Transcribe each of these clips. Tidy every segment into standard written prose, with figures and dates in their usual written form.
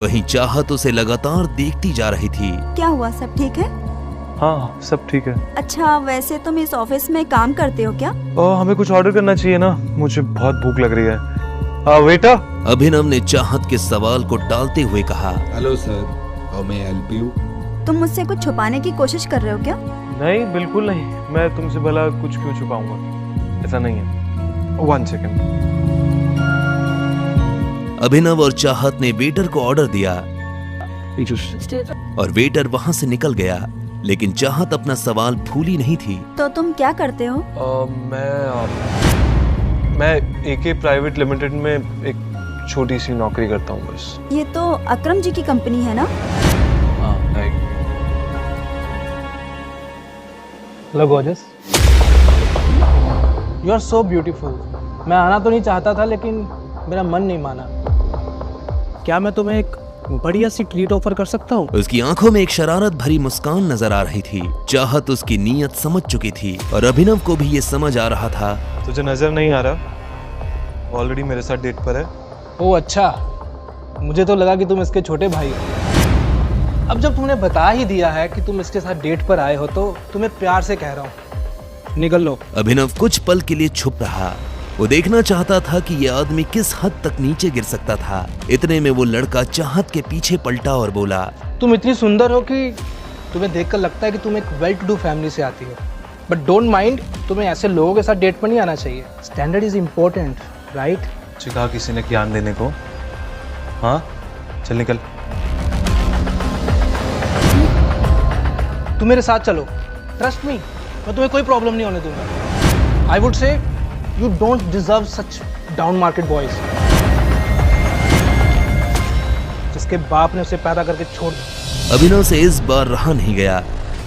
वहीं चाहत उसे लगातार देखती जा रही थी। क्या हुआ, सब ठीक है? हाँ सब ठीक है। अच्छा, वैसे तुम इस ऑफिस में काम करते हो क्या? हमें कुछ ऑर्डर करना चाहिए ना, मुझे बहुत भूख लग रही है। वेटर। अभिनव ने चाहत के सवाल को टालते हुए कहा, hello sir, how may I help you? तुम मुझसे कुछ छुपाने की कोशिश कर रहे हो क्या? नहीं बिल्कुल नहीं, मैं तुमसे भला कुछ क्यों छुपाऊंगा, ऐसा नहीं है। 1 सेकंड। अभिनव और चाहत ने वेटर को ऑर्डर दिया और वेटर वहां से निकल गया, लेकिन चाहत अपना सवाल भूली नहीं थी। तो तुम क्या करते हो? मैं एके प्राइवेट लिमिटेड में एक छोटी सी नौकरी करता हूँ बस। ये तो अकरम जी की कंपनी है ना? हाँ। Hello gorgeous, you are so beautiful. मैं आना तो नहीं चाहता था लेकिन मेरा मन नहीं माना। क्या मैं तुम्हें एक बढ़िया सी ट्रीट ऑफर कर सकता हूँ? उसकी आंखों में एक शरारत भरी मुस्कान नजर आ रही थी। चाहत उसकी नीयत समझ चुकी थी और अभिनव को भी ये समझ आ रहा था। तुझे नजर नहीं आ रहा, ऑलरेडी मेरे साथ डेट पर है। ओह अच्छा, मुझे तो लगा कि तुम इसके छोटे भाई हो। अब जब तुमने बता ही दिया है कि तुम इसके साथ डेट पर आए हो तो तुम्हें प्यार से कह रहा हूँ, निकल लो। अभिनव कुछ पल के लिए छुप रहा। वो देखना चाहता था कि ये आदमी किस हद तक नीचे गिर सकता था। इतने में वो लड़का चाहत के पीछे पलटा और बोला, तुम इतनी सुंदर हो कि तुम्हें देखकर लगता है कि तुम एक वेल टू डू फैमिली से आती हो। बट डोंट माइंड, तुम्हें ऐसे लोगों के साथ डेट पर नहीं आना चाहिए। Standard is important, right? कहा किसी ने ज्ञान देने को। हाँ चल निकल। तुम मेरे साथ चलो, ट्रस्ट मी, मैं तुम्हें कोई प्रॉब्लम नहीं होने दूंगा। I would say you don't deserve such down market boys। जिसके बाप ने उसे पैदा करके छोड़ दिया। अभिनव से इस बार रहा नहीं गया।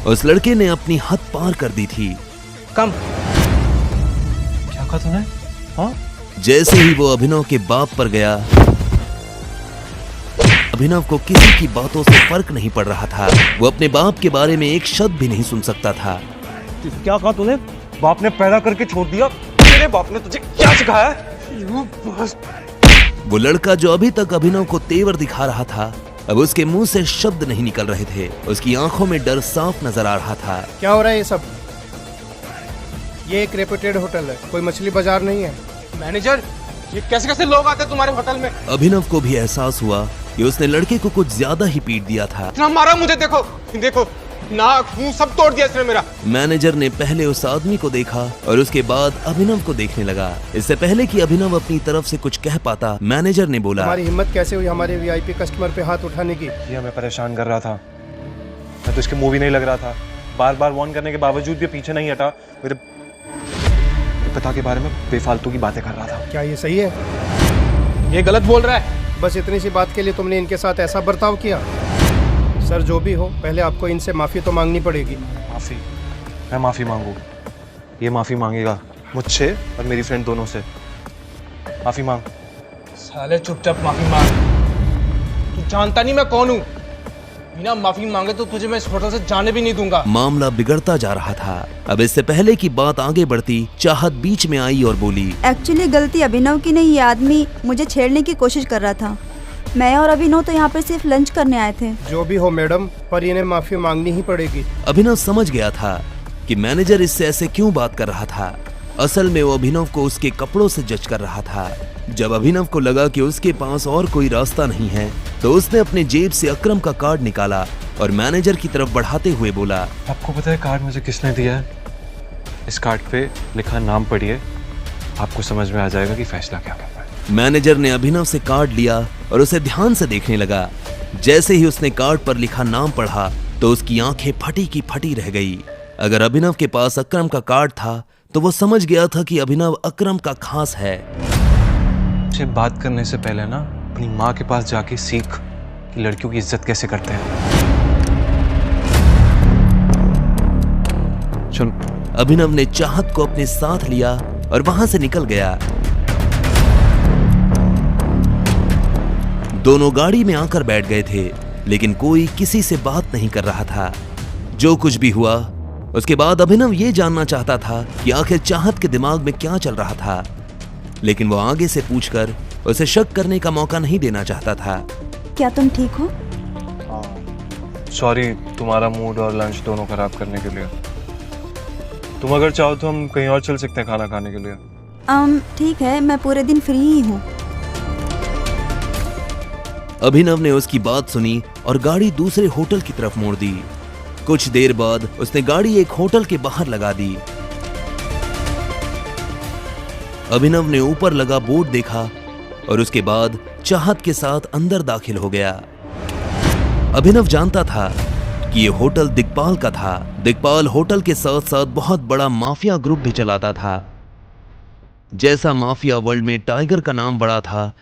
उस लड़के ने अपनी हद पार कर दी थी। कम। क्या कहा तूने? हाँ? जैसे ही वो अभिनव के बाप पर गया, अभिनव को किसी की बातों से फर्क नहीं पड़ रहा था। वो अपने बाप के बारे में एक शब्द भी नहीं सुन सकता था। क्या कहा तूने? बाप ने पैदा करके छोड़ दिया? तेरे बाप ने तुझे क्या सिखाया है? वो लड़का जो अभी तक अभिनव को तेवर दिखा रहा था, अब उसके मुंह से शब्द नहीं निकल रहे थे। उसकी आंखों में डर साफ नजर आ रहा था। क्या हो रहा है ये सब? ये एक रेपुटेड होटल है, कोई मछली बाजार नहीं है। मैनेजर, ये कैसे कैसे लोग आते हैं तुम्हारे होटल में? अभिनव को भी एहसास हुआ कि उसने लड़के को कुछ ज्यादा ही पीट दिया था। इतना मारा मुझे, देखो देखो, नाक मुंह सब तोड़ दिया इसने मेरा। मैनेजर ने पहले उस आदमी को देखा और उसके बाद अभिनव को देखने लगा। इससे पहले कि अभिनव अपनी तरफ से कुछ कह पाता, मैनेजर ने बोला, हमारी हिम्मत कैसे हुई हमारे वीआईपी कस्टमर पे हाथ उठाने की? ये हमें परेशान कर रहा था। मैं तो इसके मूवी नहीं लग रहा था। बार बार वार्न करने के बावजूद भी पीछे नहीं हटा। मेरे पिता के बारे में बेफालतू की बातें कर रहा था। क्या ये सही है? ये गलत बोल रहा है। बस इतनी सी बात के लिए तुमने इनके साथ ऐसा बर्ताव किया? सर, जो भी हो, पहले आपको इनसे माफी तो मांगनी पड़ेगी। माफी? मैं माफी मांगू? ये माफी मांगेगा मुझसे और मेरी फ्रेंड दोनों से। माफी मांग। साले चुपचाप माफी मांग। तू जानता नहीं मैं कौन हूँ। बिना माफी मांगे तो तुझे मैं इस होटल से जाने भी नहीं दूंगा। मामला बिगड़ता जा रहा था। अब इससे पहले कि बात आगे बढ़ती, चाहत बीच में आई और बोली, एक्चुअली गलती अभिनव की नहीं, ये आदमी मुझे छेड़ने की कोशिश कर रहा था। मैं और अभिनव तो यहाँ पर सिर्फ लंच करने आए थे। जो भी हो मैडम, पर इन्हें माफी मांगनी ही पड़ेगी। अभिनव समझ गया था कि मैनेजर इससे ऐसे क्यों बात कर रहा था। असल में वो अभिनव को उसके कपड़ों से जज कर रहा था। जब अभिनव को लगा कि उसके पास और कोई रास्ता नहीं है, तो उसने अपने जेब से अकरम का कार्ड निकाला और मैनेजर की तरफ बढ़ाते हुए बोला, आपको पता है कार्ड मुझे किसने दिया है? इस कार्ड पे लिखा नाम पढ़िए, आपको समझ में आ जाएगा कि फैसला क्या करना है। मैनेजर ने अभिनव से कार्ड लिया और उसे ध्यान से देखने लगा। जैसे ही उसने कार्ड पर लिखा नाम पढ़ा तो उसकी आंखें फटी की फटी रह गई। अगर अभिनव के पास अकरम का कार्ड था तो वो समझ गया था कि अभिनव अकरम का खास है। मुझे बात करने से पहले ना अपनी माँ के पास जाके सीख कि लड़कियों की इज्जत कैसे करते हैं। चल। अभिनव ने चाहत को अपने साथ लिया और वहां से निकल गया। दोनों गाड़ी में आकर बैठ गए थे, लेकिन कोई किसी से बात नहीं कर रहा था। जो कुछ भी हुआ, उसके बाद अभिनव ये जानना चाहता था कि आखिर चाहत के दिमाग में क्या चल रहा था, लेकिन वो आगे से पूछकर उसे शक करने का मौका नहीं देना चाहता था। क्या तुम ठीक हो? सॉरी तुम्हारा मूड और लंच दोनों खराब करने के लिए। तुम अगर चाहो तो हम कहीं और चल सकते हैं खाना खाने के लिए। ठीक है, मैं पूरे दिन फ्री ही हूँ। अभिनव ने उसकी बात सुनी और गाड़ी दूसरे होटल की तरफ मोड़ दी। कुछ देर बाद उसने गाड़ी एक होटल के बाहर लगा दी। अभिनव ने ऊपर लगा बोर्ड देखा और उसके बाद चाहत के साथ अंदर दाखिल हो गया। अभिनव जानता था कि ये होटल दिग्पाल का था। दिग्पाल होटल के साथ साथ बहुत बड़ा माफिया ग्रुप भी चलाता था। जैसा माफिया वर्ल्ड में टाइगर का नाम बड़ा था,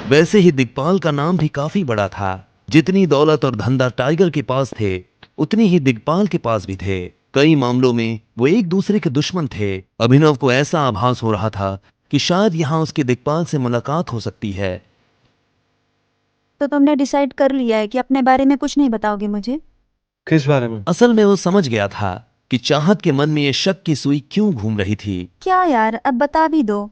वैसे ही दिग्पाल का नाम भी काफी बड़ा था। जितनी दौलत और धंधा टाइगर के पास थे, उतनी ही दिग्पाल के पास भी थे। कई मामलों में वो एक दूसरे के दुश्मन थे। अभिनव को ऐसा आभास हो रहा था कि शायद यहां उसके दिग्पाल से मुलाकात हो सकती है। तो तुमने डिसाइड कर लिया है कि अपने बारे में कुछ नहीं बताओगे मुझे? किस बारे में? असल में वो समझ गया था कि चाहत के मन में ये शक की सुई क्यों घूम रही थी। क्या यार, अब बता भी दो।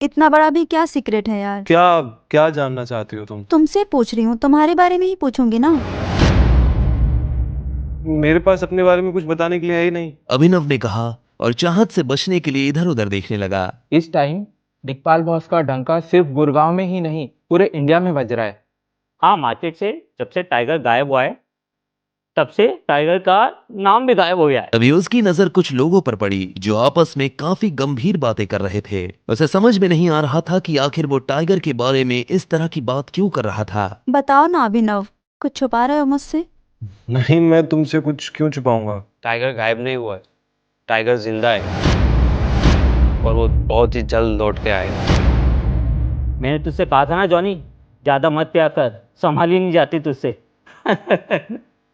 इतना बड़ा भी क्या सीक्रेट है यार? क्या क्या जानना चाहती हो तुम? तुमसे पूछ रही हूँ, तुम्हारे बारे में ही पूछूंगी ना। मेरे पास अपने बारे में कुछ बताने के लिए है ही नहीं। अभिनव ने कहा और चाहत से बचने के लिए इधर उधर देखने लगा। इस टाइम दिग्पाल बॉस का डंका सिर्फ गुड़गांव में ही नहीं पूरे इंडिया में बज रहा है। हाँ, मार्केट से जब से टाइगर गायब हुआ है तब से टाइगर का नाम भी गायब हो गया है। तभी उसकी नजर कुछ लोगों पर पड़ी जो आपस में काफी गंभीर बातें कर रहे थे। उसे समझ में नहीं आ रहा था कि आखिर वो टाइगर के बारे में इस तरह की बात क्यों कर रहा था। बताओ ना अभिनव, कुछ छुपा रहे हो मुझसे? नहीं, मैं तुमसे कुछ क्यों छुपाऊंगा? टाइगर गायब नहीं हुआ है, टाइगर जिंदा है और वो बहुत ही जल्द लौट के आएगा। मैंने तुझसे कहा था ना जॉनी, ज्यादा मत प्यार कर, संभाली नहीं जाती तुझसे।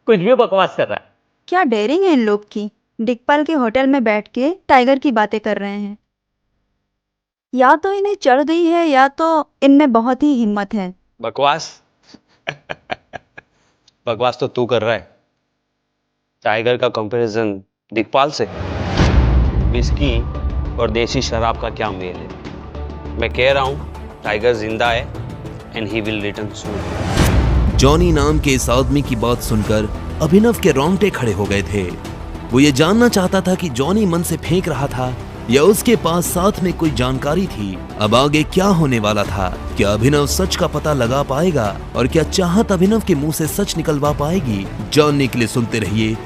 कुछ भी बकवास कर रहा है। क्या डेयरिंग है इन लोग की। दिग्पाल के होटल में बैठ के टाइगर की बातें कर रहे हैं। या तो इन्हें चढ़ गई है या तो इनमें बहुत ही हिम्मत है। बकवास बकवास तो तू कर रहा है। टाइगर का कंपैरिजन दिग्पाल से विस्की और देसी शराब का क्या मेल है? मैं कह रहा हूँ टाइगर जिंदा है and he will return soon. Johnny नाम के इस आदमी की बात सुनकर अभिनव के रोंगटे खड़े हो गए थे। वो ये जानना चाहता था कि जॉनी मन से फेंक रहा था या उसके पास साथ में कोई जानकारी थी। अब आगे क्या होने वाला था? क्या अभिनव सच का पता लगा पाएगा और क्या चाहत अभिनव के मुंह से सच निकलवा पाएगी? जानने के लिए सुनते रहिए